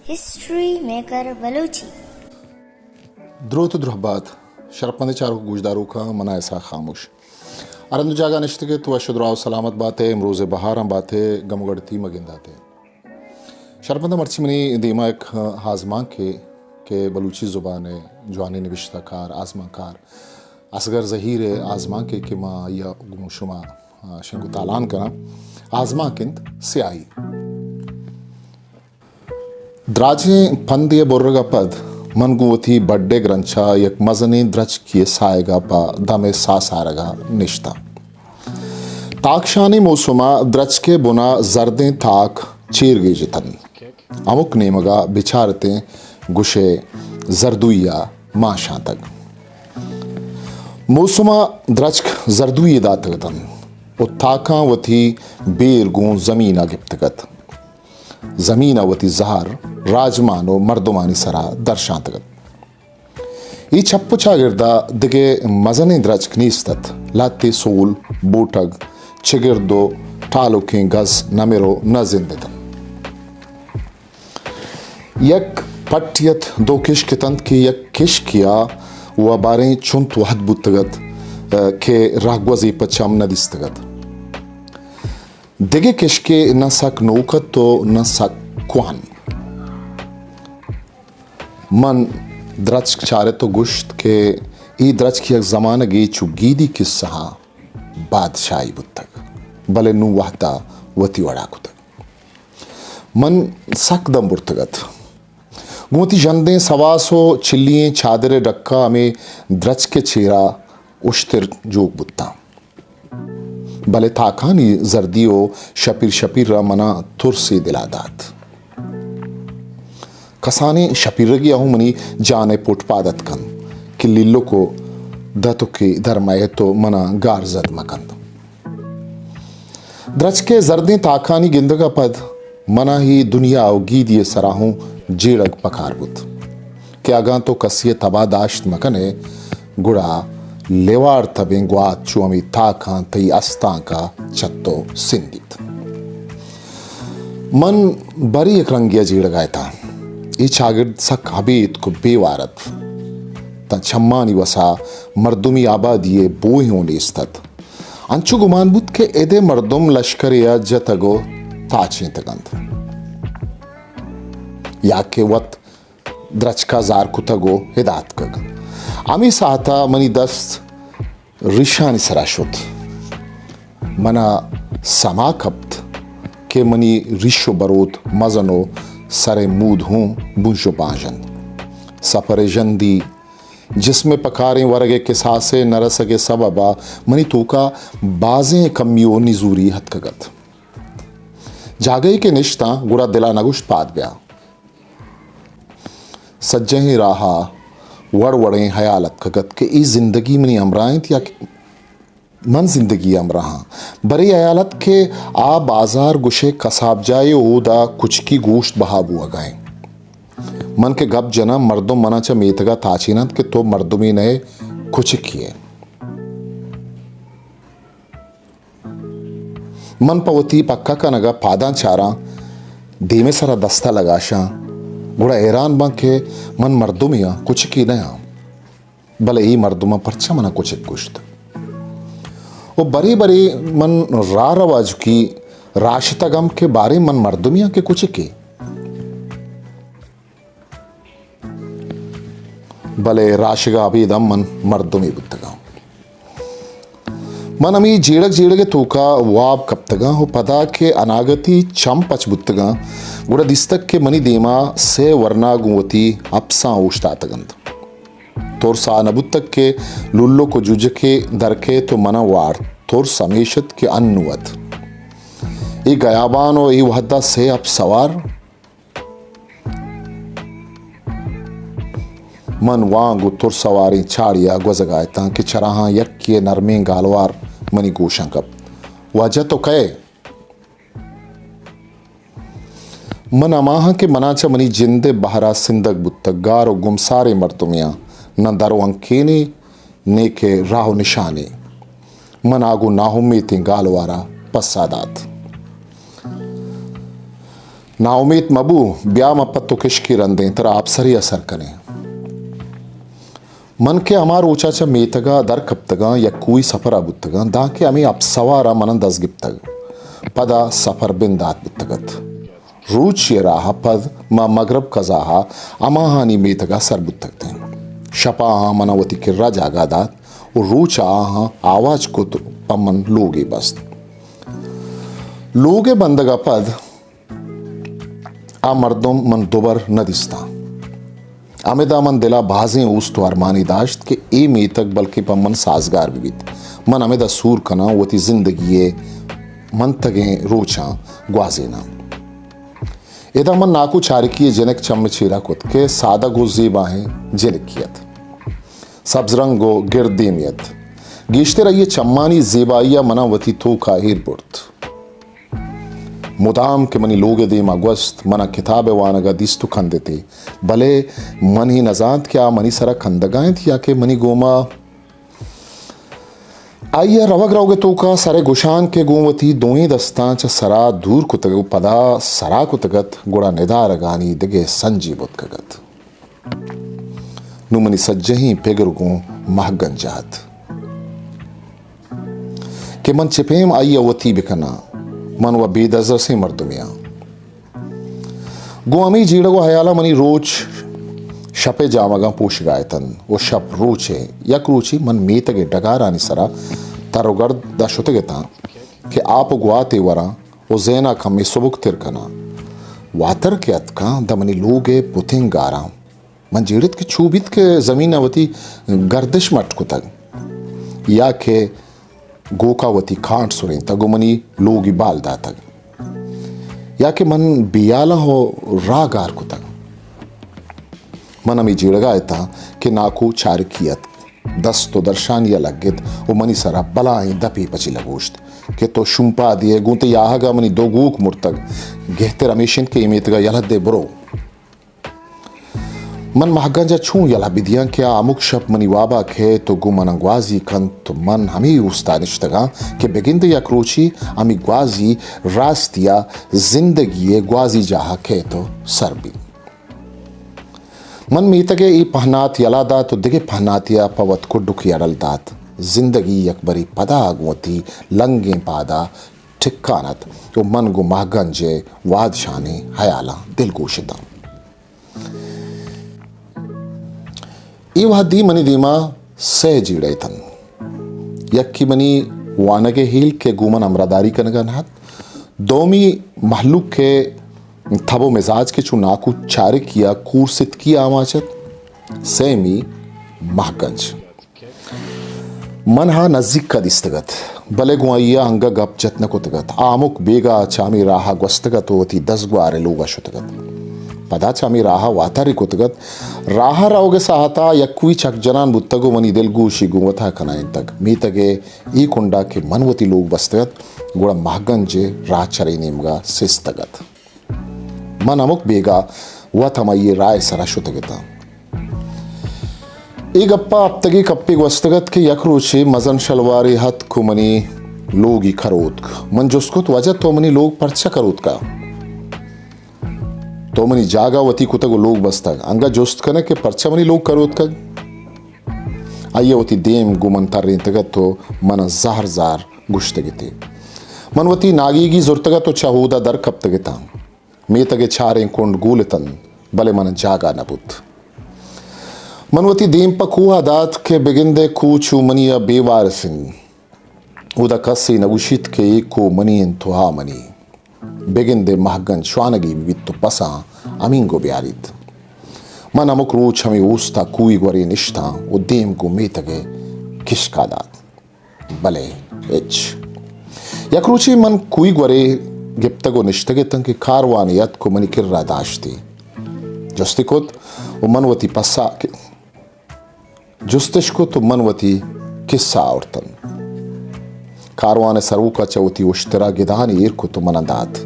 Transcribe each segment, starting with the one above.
history maker Balochi द्रोत द्रहबात शरपंद चारों गुजदारों का मना ऐसा खामोश अरंद जागा निश्त के तो अशुद्राव सलामत बातें इमरोज़ बहार हम बातें गमगड़ती मगिंदाते शरपंद मर्ची मनी दीमा एक हाजमा के बलूची ज़ुबान जवानी नविश्ता कार आज़मा कार असगर ज़हीर आज़मा के माँ या गुमशुमा शंगु तालान करा आज़मा किंत स्याही द्राजे पंदिय बोर्रगा पद मनगुवती बड्डे ग्रंचा यक मजनी द्रच किए साएगा पा दमे सासारगा निश्ता ताकशानी मौसुमा द्रच के बुना जर्दें ताक चीर गई जितन अमुक नेमगा बिचारते गुशे जरदुया माशा तक मौसुमा द्रचक जरदुई दातगतन उत्ताका वती बेरगू जमीना गिप्तगत जमीनावती जहार राजमानो मर्दुमानी सरा दर्शांतगत ई छप्पु चागिर्दा दिगे मजने द्रच कनीस्तत लाते सोल बोटग चिगिर्दो टालुके गज नमेरो न जिंदतन यक पट्टियत दो किश कितंत की यक किश किया व बारें चुंत वहद बुतगत के रागवजी पचम न दिस्तगत दिगे किश के न सक नौकत तो न सक क्वान मन द्रच चारे तो गुश्त के ई द्रच की एक ज़माना गे चुगीदी किस्सा बादशाही बुतक भले नु वहता वती वड़ाकुतक मन सक दम बुर्तगत गोती जंदे सवासो चिल्लिए चादरे रक्का में द्रच के चेरा उश्तिर जोग बुत्ता भले ताकानी जर्दियो शपीर शपीर मना तुरसी दिलादात कसाने शपीर रगिया हूँ मनी जाने पुटपादत कन कि लिल्लो को दतो की धर्माए तो मना गारजद मकंद द्रच के जर्दें ताकानी गिंदगा पद मना ही दुनिया अवगी दिए सराहूं जेड़क पकारबुत क्या गा तो कसिए तबादाश्त मकने गुड़ा लेवार तबें ग्वात चुअमी ताकां तई अस्तां का चत्तो सिंदित मन बरी एक रंगिया जीड़ गए था ये चागिर्द सक हबीत को बेवारत ता छम्मानी वसा मर्दुमी आबादिये बोई होने स्तत अंचु गुमान बुत के एदे मर्दुम लश्कर या जतगो ताचे तगंत या के वत द्रचका जार कुतगो हिदात कग आमी साहता मनी दस्त रिशानी सराशुत मना समा कप्त के मनी रिशो बरोत मजनो सरे मूद हूँ बुंशो पाजन सफर जंदी जिसमें पकारें वरगे के सासे नरसगे सबबा मनी तोका बाजें कमियो निजूरी हथकगत जागई के निश्ता गुड़ा दिला नगुश्त पाद ब्या सज्जही राहा वड़वड़े हयालत कगत के इस जिंदगी में नहीं अमराएं या मन जिंदगी अमराहा बरी हयालत के आ बाजार गुशे कसाब जाए ओदा कुछ की गोश्त बहाबू अगाए मन के गप जना मर्दों मना च मेतगा ताचीनत के तो मर्दुमी ने कुछ किए मन पवती पक्का का नगा पादा चारा धीमे सरा दस्ता लगाशा गुड़ा हैरान बा के मन मर्दुमिया कुछ की नया भले ही मर्दुमा परचा मना कुछ कुश्त वो बरी बरी मन रा रवाज की राशिता गम के बारे मन मर्दुमिया के कुछ की भले राशिगा अभी दम मन मर्दुमी बुद्धगा मन अमी जीड़क जीड़के तूका वाब कप्तगा हो पदा के अनागति चम पच बुद्धगा गुड़ा दिस्तक के मनी देमा से वर्ना गुवती अपसा उष्टातगंत तोर सा नबुतक के लुल्लो को जुजके दरके तो मना वार तोर समेशत के अन्नुवत ये गयाबान और ये वहदा से अब सवार मन वांगु तुर सवारी छाड़िया गुजगाए ताकि चराहा यक के नरमे गालवार मनी गोशंकप वजह तो कहे मन अमाह के मनाच मनी जिंदे बहरा सिंदक बुत्तक गारो गुमसारे मर्तुमिया न दरो अंकेने ने के राहो निशाने मन आगु नाहुमे ते गालवारा पसादात नाउमीद मबू ब्याम अपत्तो किश्की रंदें तरा आपसरी असर करें मन के अमार ऊचाचा मेतगा दर कप्तगा या कोई सफर अबुत्तगा दा के अमी अब सवारा मनन दस गिप्तग पदा सफर बिन दात बुत्तगत रूच ये राह पद मा मगरब कजाहा अमाहानी मेतगा सर बुत्तगते शपा मनावती किर्रा जागा दात और रूच आवाज को तो पमन लोगे बस्त लोगे बंदगा पद आ मर्दम मन दोबर न दिस्ता आमेदा मन दिला भाजें उस तो अरमानी दाश्त के ए में तक बल्कि पमन साजगार बीत मन आमेदा सूर कना वती जिंदगी मन तगे रोचा ग्वाजेना एदा मन नाकू चारिकी जनक चम चीरा कुत के सादा गो जेबाहें जनकियत सब्जरंगो गिरदीमियत गीश्ते रहिए चम्मानी जेबाइया मना वती तो का हिरबुर्त मुदाम के मनी लोगे दे मगवस्त मना किताब वानगा दिस्तु खंदेते भले मन ही नजात क्या मनी सरा खंदगाएं थी या के मनी गोमा आइया रवग रवगे तो का सारे गुशान के गोवती दोही दस्तां च सरा दूर कुतग पदा सरा कुतगत गुड़ा निदार गानी दिगे संजीवत कगत नुमनी सज्जही पेगरुगो महगंजात के मन चिपेम आइया वती बिकना मन व बेदजर से मर्दुमिया गोमी जीड़गो हयाला मनी रोच शपे जामगा पूछ गायतन वो शप रोचे यक रोची मन मेतगे डगारानी सरा तारोगर्द दा शुतगता के आप गुआते वरा वो ज़ेना कमी सुबुक तिरकना वातर के अतका दमनी लोगे पुथिंग गारा मन जीड़ित के छूबित के जमीन अवती गर्दिश मटकु तक या के गोकावती खांट सुरें तगो मनी लोगी बाल दा तक या के मन बियाला हो रागार को तक मन अमी जीड़गा था कि नाकू चारकियत दस तो दर्शानिया लगित वो मनी सरा बलाई दपी पची लगोश्त के तो शुंपा दिए गूंते याहगा मनी दो गूक मुर्तग गहते रमेशन के इमेतगा यलद दे बुरो मन महगंजा छू यला बिदियां क्या अमुक शप मनी वाबा खे तो गु मन ग्वाजी कन तो मन हमी उस्तानिश्तगा के बेगिंद या क्रोची अमी ग्वाजी रास्तिया जिंदगी ग्वाजी जहा खे तो सरबी मन मीतगे ई पहनात यलादा तो दिगे पहनातिया पवत को दुख यड़ल दात जिंदगी यकबरी पदा आगवती लंगे पादा ठिक्कानत तो मन गु महगंजे वादशाने हयाला दिल गोशिता दी मनी दीमा सह जीड़े थन यक्की मनी वानगे हिल के गुमन अमरादारी कनगन हाथ दोमी महलूक के थबो मिजाज के चु नाकू चारे किया कूरसित की आमाचत सेमी महगंज मन हा नजदीक का दिस्तगत भले गुआइया हंगा गप जतन को तगत आमुक बेगा चामी राहा ग्वस्तगत होती 10 ग्वारे लोगा शुतगत पदा चामी राहा वातारी कुतगत राहा रावगे साहता यक्वी चक जनान बुत्तगो मनी दिलगू शिगुवथा कनाइन तक मीतगे ई कुंडा के मनवती लोग बस्तगत गुड़ा महगंजे राचरे नेमगा सिस्तगत मन अमुक बेगा वथमये राय सरा शुतगता ई गप्पा अब तगी कप्पी वस्तगत के यकरोचे मजन शलवारी हत कुमनी लोगी खरोत मन जुस्कुत वजह तो मनी लोग परचा करोत का तो मनी जागावती कुतगो लोग बस्तग अंगा जोस्त कने के परचा मनी लोग करोत कग आयवती देम गुमन तर्रें तगत तो मन जार जार गुश्तगते मनवती नागीगी जुर्तगा तो चाहूदा दर कब तगता मे तगे छारें कुंड गूलतन भले मन जागा नबुत मनवती देम पकुआ दात के बिगिंदे कूचू मनिया बेवार सिंह उदा कस्सी नगुशित के एको मनी इंतुहा मनी बेगिंदे महगन श्वानगी बिबित्तु पसा अमींगो ब्यारित मन अमुक रोच हमें ऊस्ता कुई ग्वरे निष्ठा वो देम को मेतगे किशका दात भले एच यकरुचि मन कुई ग्वरे गिप्तगो निष्ठगे तंके कारवान यत को मनी किर्रा दाश्ती जस्तिकोत वो मनवती पसा जुस्तिश को तो मनवती किस्सा औरतन कारवान सरूका चौती उश्तरा गिदान ईर को तो मनदात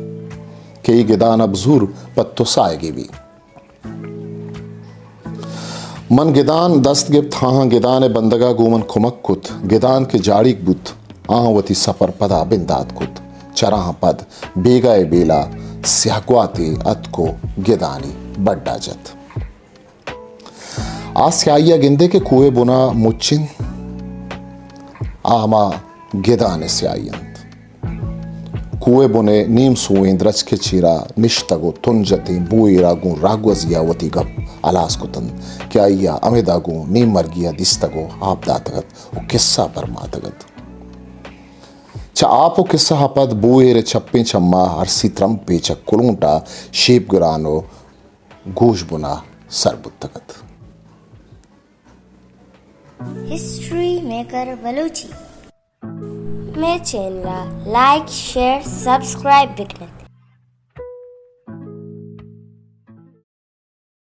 के गिदान अबजूर पत्तो साएगी भी मन गिदान दस्त गिप्त हाँ गिदान बंदगा गुमन खुमक कुत गिदान के जाड़ी बुत आहवती सफर पदा बिंदात कुत चराह पद बेगाए बेला स्याग्वाते अतको गेदानी बड्डा जत आ स्याइया गिंदे के कुएं बुना मुच्चिन आमा गेदाने स्यायंत कुएं बुने नीम सुएं द्रच के चीरा निश्तगो तुंजते बुएरागु रागवजियावती गप अलास्कुतन क्या या अमेदागु नीम मर्गिया दिस्तगो आप दातगत वो किस्सा बरमातगत चा आपो किस्सा हपद बुएरे छप्पे चम्मा हरसी त्रम्पे चा कुलूंटा शेप गुरानो गोश बुना सरबुत्तगत हिस्ट्री मेकर बलूची मैं चैनल लाइक शेयर सब्सक्राइब बिकने